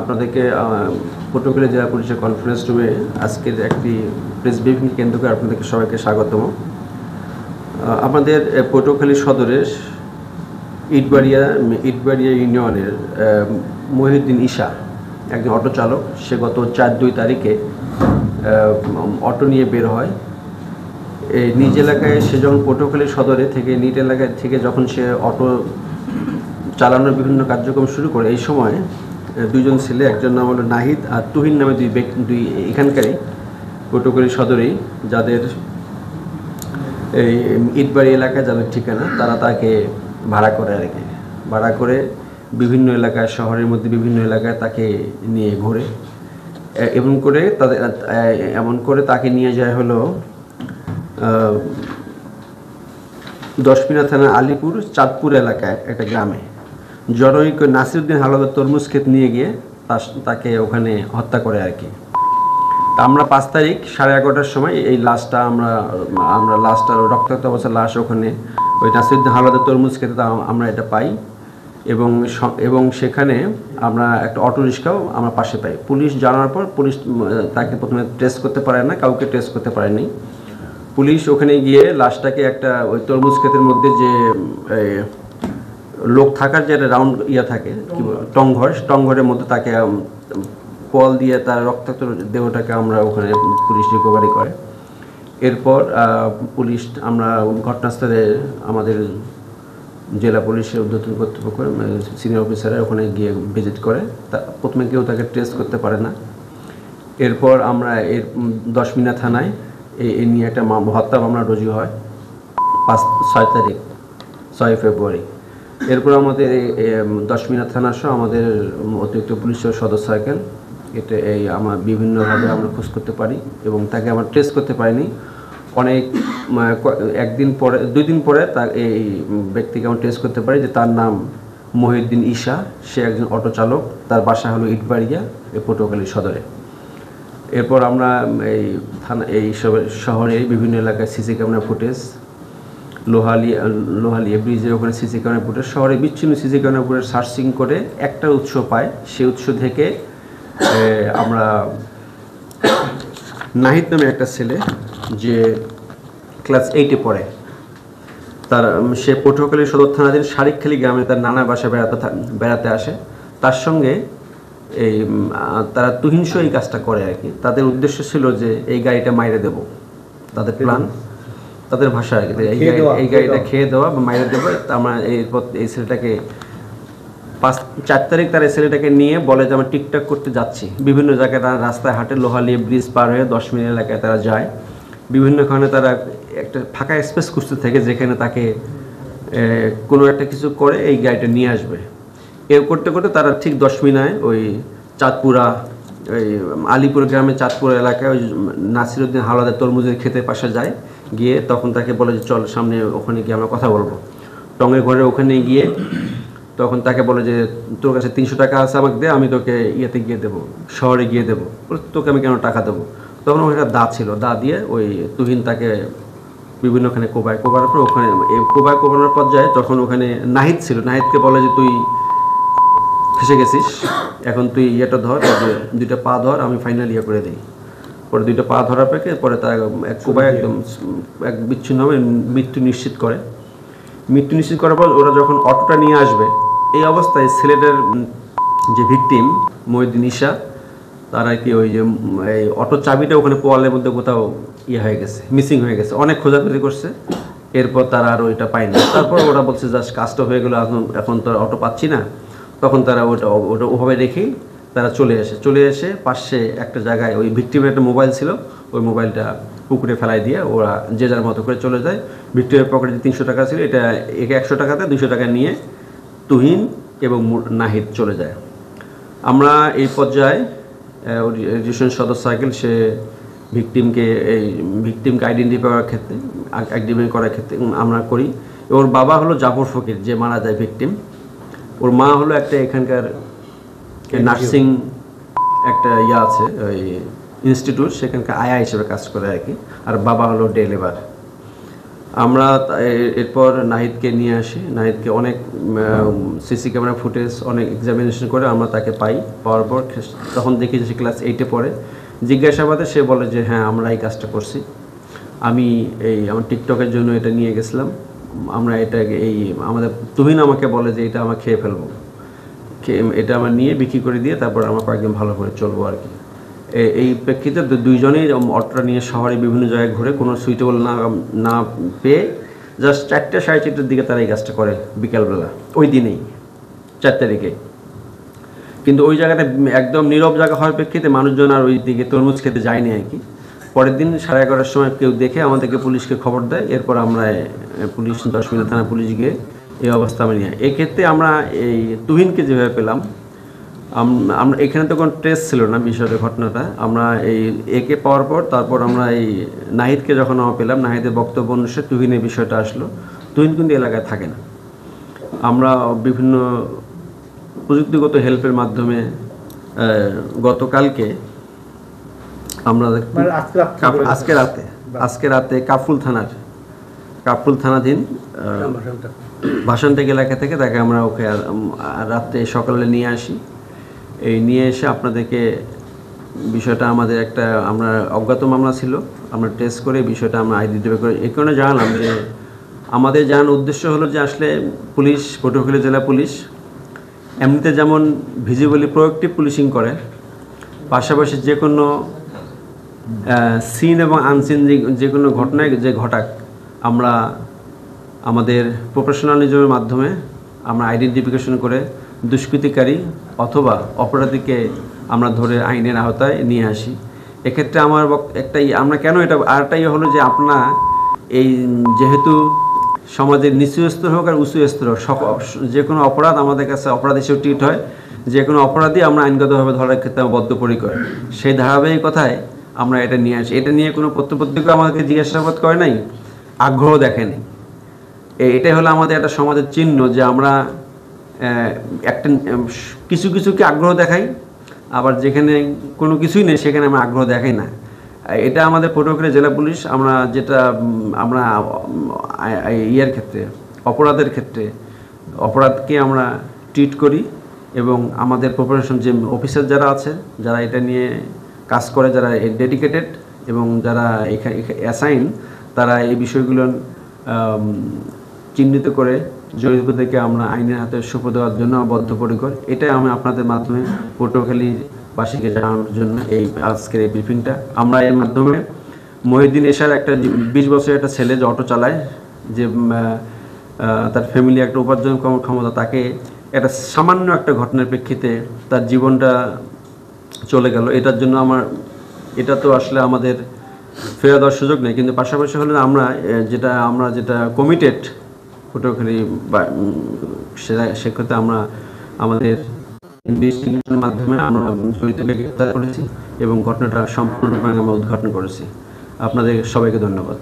আপনাদেরকে পটুয়াখালী জেলা পুলিশের কনফারেন্স রুমে আজকের একটি প্রেস ব্রিফিং কেন্দ্র করে আপনাদেরকে সবাইকে স্বাগতম। আমাদের পটুয়াখালী সদরের ইটবাড়িয়া ইউনিয়নের মহিউদ্দিন ঈশা একজন অটো চালক। সে গত 4-2 তারিখে অটো নিয়ে বের হয়। এই নিজ এলাকায় সে যখন পটুয়াখালী সদরে থেকে নিট এলাকায় থেকে যখন সে অটো চালানোর বিভিন্ন কার্যক্রম শুরু করে, এই সময় দুইজন ছেলে, একজন নাম হলো নাহিদ আর তুহিন নামে দুই এখানকারই পটুয়াখালী সদরেই, যাদের এই ইটবাড়ি এলাকায় যাদের ঠিকানা, তারা তাকে ভাড়া করে আর কি। ভাড়া করে বিভিন্ন এলাকায়, শহরের মধ্যে বিভিন্ন এলাকায় তাকে নিয়ে ঘোরে। এমন করে তাকে নিয়ে যায় হলো দশমিনা থানা আলিপুর চাঁদপুর এলাকায় একটা গ্রামে। জনৈক নাসিরউদ্দিন হাওলাদার তরমুজ ক্ষেত নিয়ে গিয়ে তাকে ওখানে হত্যা করে আর কি। আমরা 5 তারিখ 11:30টার সময় এই লাশটা আমরা লাশটা রক্তাক্ত অবস্থার লাশ ওখানে ওই নাসিরউদ্দিন হাওলাদার তরমুজ ক্ষেতে আমরা এটা পাই। এবং সেখানে আমরা একটা অটো রিক্সাও আমরা পাশে পাই। পুলিশ জানার পর পুলিশ তাকে প্রথমে ট্রেস করতে পারে না, কাউকে ট্রেস করতে পারেনি। পুলিশ ওখানে গিয়ে লাশটাকে একটা ওই তরমুজ ক্ষেতের মধ্যে যে লোক থাকার যে একটা রাউন্ড থাকে কি টংঘরের মধ্যে তাকে পল দিয়ে তার রক্তাক্ত দেহটাকে আমরা ওখানে পুলিশ রিকভারি করে। এরপর পুলিশ আমরা ঘটনাস্থলে আমাদের জেলা পুলিশের ঊর্ধ্বতন কর্তৃপক্ষ সিনিয়র অফিসাররা ওখানে গিয়ে ভিজিট করে। প্রথমে কেউ তাকে ট্রেস করতে পারে না। এরপর আমরা এর দশমিনা থানায় এই নিয়ে একটা হত্যা মামলা রুজু হয় 6 ফেব্রুয়ারি। এরপর আমাদের দশমিনা থানা সহ আমাদের অতিরিক্ত পুলিশের সদর সার্কেল এটা আমার বিভিন্নভাবে আমরা খোঁজ করতে পারি এবং তাকে আমরা ট্রেস করতে পারিনি। দুই দিন পরে তার এই ব্যক্তিকে আমরা ট্রেস করতে পারি যে তার নাম মহিউদ্দিন ঈশা। সে একজন অটো চালক, তার বাসা হলো ইটবাড়িয়া পটুয়াখালী সদরে। এরপর আমরা এই শহরে বিভিন্ন এলাকায় সিসি ক্যামেরা ফুটেজ, লোহালিয়া ব্রিজের ওখানে সিসি ক্যামেরা ফুটেজ, শহরে বিচ্ছিন্ন সিসি ক্যামেরা ফুটেজ সার্চিং করে একটা উৎস পাই। সেই উৎস থেকে আমরা নাহিদ নামে একটা ছেলে যে ক্লাস 8-এ পড়ে, সে পটুয়াখালী সদর থানাধীন শারিকখালী গ্রামে তার নানা বাসায় বেড়াতে আসে। তার সঙ্গে তারা তুহিনস এই কাজটা করে আর কি। তাদের উদ্দেশ্য ছিল যে এই গাড়িটা মাইরে দেব, তাদের প্ল্যান, তাদের ভাষা আর কি, এই গাড়িটা খেয়ে দেওয়া বা মাইরে দেবো। আমরা এই ছেলেটাকে 4 তারিখ তার এই ছেলেটাকে নিয়ে বলে যে আমরা টিকটক করতে যাচ্ছি। বিভিন্ন জায়গায় তারা রাস্তায় হাঁটে, লোহালিয়া ব্রিজ পার হয়ে 10 মিনিট এলাকায় তারা যায়। বিভিন্নখানে তারা একটা ফাঁকা স্পেস খুঁজতে থাকে যেখানে তাকে কোনো একটা কিছু করে এই গাড়িটা নিয়ে আসবে। এর করতে করতে তারা ঠিক 10 মিনিটে ওই চাঁদপুরা ওই আলিপুর গ্রামের চাঁদপুর এলাকায় ওই নাসিরউদ্দিন হাওলাদার তরমুজের ক্ষেতের পাশে যায়। গিয়ে তখন তাকে বলে যে চল সামনে, ওখানে গিয়ে আমরা কথা বলবো। টঙের ঘরে ওখানে গিয়ে তখন তাকে বলে যে তোর কাছে 300 টাকা আছে, আমাকে দে, আমি তোকে ইয়েতে গিয়ে দেবো, শহরে গিয়ে দেবো। তোকে আমি কেন টাকা দেবো? তখন ওখানে একটা দা ছিল, দা দিয়ে ওই তুহিন তাকে বিভিন্নখানে কোবানোর পর ওখানে কোবানোর পর্যায়ে তখন ওখানে নাহিদ ছিল। নাহিদকে বলে যে তুই ফেসে গেছিস, এখন তুই ইয়েটা ধর, যে 2টা পা ধর, আমি ফাইনাল ইয়ে করে দিই। পরে 2টা পা ধরার পেকে পরে তার কোবায় একদম বিচ্ছিন্নভাবে মৃত্যু নিশ্চিত করে। মৃত্যু নিশ্চিত করার পর ওরা যখন অটোটা নিয়ে আসবে, এই অবস্থায় ছেলেটার যে ভিকটিম মহিউদ্দিন ঈশা, তারা কি ওই যে এই অটোর চাবিটা ওখানে পোয়ালের মধ্যে কোথাও হয়ে গেছে, মিসিং হয়ে গেছে। অনেক খোঁজাখুঁজি করছে, এরপর তারা আর ওইটা পায়নি। তারপর ওরা বলছে জাস্ট কাজটা হয়ে গেলো, এখন তো অটো পাচ্ছি না। তখন তারা ওটা ওভাবে রেখেই তারা চলে এসে পাশে একটা জায়গায় ওই ভিকটিমের একটা মোবাইল ছিল, ওই মোবাইলটা পুকুরে ফেলাই দিয়ে ওরা যে যার মতো করে চলে যায়। ভিক্টিমের পকেটে যে 300 টাকা ছিল, এটা 100 টাকাতে 200 টাকা নিয়ে তুহিন এবং নাহিদ চলে যায়। আমরা এই পর্যায়ে রেজিস্ট্রেশন সদর সার্কেল সে ভিকটিমকে আইডেন্টিফাই করার ক্ষেত্রে আমরা করি। ওর বাবা হলো জাফর ফকির, যে মারা যায় ভিকটিম। ওর মা হলো একটা এখানকার নার্সিং একটা আছে ওই ইনস্টিটিউট, সেখানকার আয়া হিসেবে কাজ করে আর কি। আর বাবা হলো ডে লেবার। আমরা এরপর নাহিদকে নিয়ে আসি। নাহিদকে অনেক সিসি ক্যামেরা ফুটেজ অনেক এক্সামিনেশন করে আমরা তাকে পাওয়ার পর তখন দেখি যে সে ক্লাস 8-এ পড়ে। জিজ্ঞাসাবাদে সে বলে যে হ্যাঁ আমরা এই কাজটা করছি, আমি আমার টিকটকের জন্য এটা নিয়ে গেছিলাম, আমরা এটা আমাদের তুহিন আমাকে বলে যে এটা আমরা খেয়ে ফেলবো, এটা আমরা নিয়ে বিক্রি করে দিয়ে তারপর আমরা কয়েকদিন ভালো করে চলবো আর কি। এই প্রেক্ষিতে দুইজনেই অটোটা নিয়ে শহরে বিভিন্ন জায়গায় ঘুরে কোনো সুইটেবল না পেয়ে জাস্ট 4টে 4:30-এর দিকে তারা এই কাজটা করে বিকেলবেলা, ওই দিনেই 4 তারিখে। কিন্তু ওই জায়গাটা একদম নীরব জায়গা হওয়ার প্রেক্ষিতে মানুষজন আর ওই দিকে তরমুজ খেতে যায়নি আর কি। পরের দিন 11:30-এর সময় কেউ দেখে আমাদেরকে পুলিশকে খবর দেয়, এরপর আমরা পুলিশ 10 মিনিট থানা পুলিশ গিয়ে এই অবস্থা আমরা নিয়ে। এক্ষেত্রে আমরা এই তুহিনকে যেভাবে পেলাম, আমরা এখানে তো কোনো ট্রেস ছিল না বিষয়টা, ঘটনাটা আমরা একে পাওয়ার পর তারপর আমরা এই নাহিদকে যখন আমরা পেলাম, নাহিদের বক্তব্য অনুসারে তুহিনের বিষয়টা আসলো। তুহিন কিন্তু এলাকায় থাকে না। আমরা বিভিন্ন প্রযুক্তিগত হেল্পের মাধ্যমে গতকালকে আমরা আজকে রাতে কাফরুল থানাধীন ভাষানটেক এলাকা থেকে তাকে আমরা ওকে রাত্রে সকালে নিয়ে আসি। নিয়ে এসে আপনাদেরকে বিষয়টা আমাদের একটা আমরা অজ্ঞাত মামলা ছিল, আমরা টেস্ট করে বিষয়টা আমরা আইডেন্টিফাই করে এই কারণে জানালাম যে আমাদের জানার উদ্দেশ্য হলো যে আসলে পুলিশ, পটুয়াখালী জেলা পুলিশ এমনিতে যেমন ভিজিবলি প্রোঅ্যাক্টিভ পুলিশিং করে, পাশাপাশি যে কোনো সিন এবং আনসিন যে কোনো ঘটনায় যে ঘটাক আমরা আমাদের প্রফেশনালিজমের মাধ্যমে আমরা আইডেন্টিফিকেশন করে দুষ্কৃতিকারী অথবা অপরাধীকে আমরা ধরে আইনের আওতায় নিয়ে আসি। এক্ষেত্রে আমার একটাই আমরা কেন এটা আরটাই হলো যে আপনার এই যেহেতু সমাজের নিচু স্তর হোক আর উঁচু স্তর হোক, যে কোনো অপরাধ আমাদের কাছে অপরাধ হিসেবে ট্রিট হয়, যে কোনো অপরাধী আমরা আইনগতভাবে ধরার ক্ষেত্রে বদ্ধপরিকর। সেই ধারাবাহিকতায় আমরা এটা নিয়ে আসি। এটা নিয়ে কোনো পত্রপত্রিকা আমাদেরকে জিজ্ঞাসাবাদ করে নাই, আগ্রহ দেখেনি। এটাই হলো আমাদের একটা সমাজের চিহ্ন যে আমরা একটা কিছুকে আগ্রহ দেখাই, আবার যেখানে কোনো কিছুই নেই সেখানে আমরা আগ্রহ দেখাই না। এটা আমাদের পটুয়াখালী জেলা পুলিশ আমরা ইয়ের ক্ষেত্রে অপরাধের ক্ষেত্রে অপরাধকে আমরা ট্রিট করি এবং আমাদের প্রফেশন যে অফিসার যারা আছে, যারা এটা নিয়ে কাজ করে, যারা ডেডিকেটেড এবং যারা অ্যাসাইন, তারা এই বিষয়গুলো চিহ্নিত করে জড়িতদেরকে আমরা আইনের হাতে সুপ দেওয়ার জন্য বদ্ধপরিকর। এটাই আমি আপনাদের মাধ্যমে পটুয়াখালীবাসীকে জানানোর জন্য এই আজকের এই ব্রিফিংটা। আমরা এর মাধ্যমে মহিউদ্দিন এশার একটা 20 বছরের একটা ছেলে যে অটো চালায়, যে তার ফ্যামিলি একটা উপার্জন ক্ষমতা, তাকে একটা সামান্য একটা ঘটনার প্রেক্ষিতে তার জীবনটা চলে গেল। এটার জন্য এটা তো আসলে আমাদের ফেরত দেওয়ার সুযোগ নেই, কিন্তু পাশাপাশি হলে আমরা যেটা কমিটেড পটুয়াখালী সেক্ষেত্রে আমরা আমাদের ইনভেস্টিগেশনের মাধ্যমে আমরা জড়িতকে গ্রেফতার করেছি এবং ঘটনাটা সম্পূর্ণরূপে আমরা উদ্ঘাটন করেছি। আপনাদের সবাইকে ধন্যবাদ।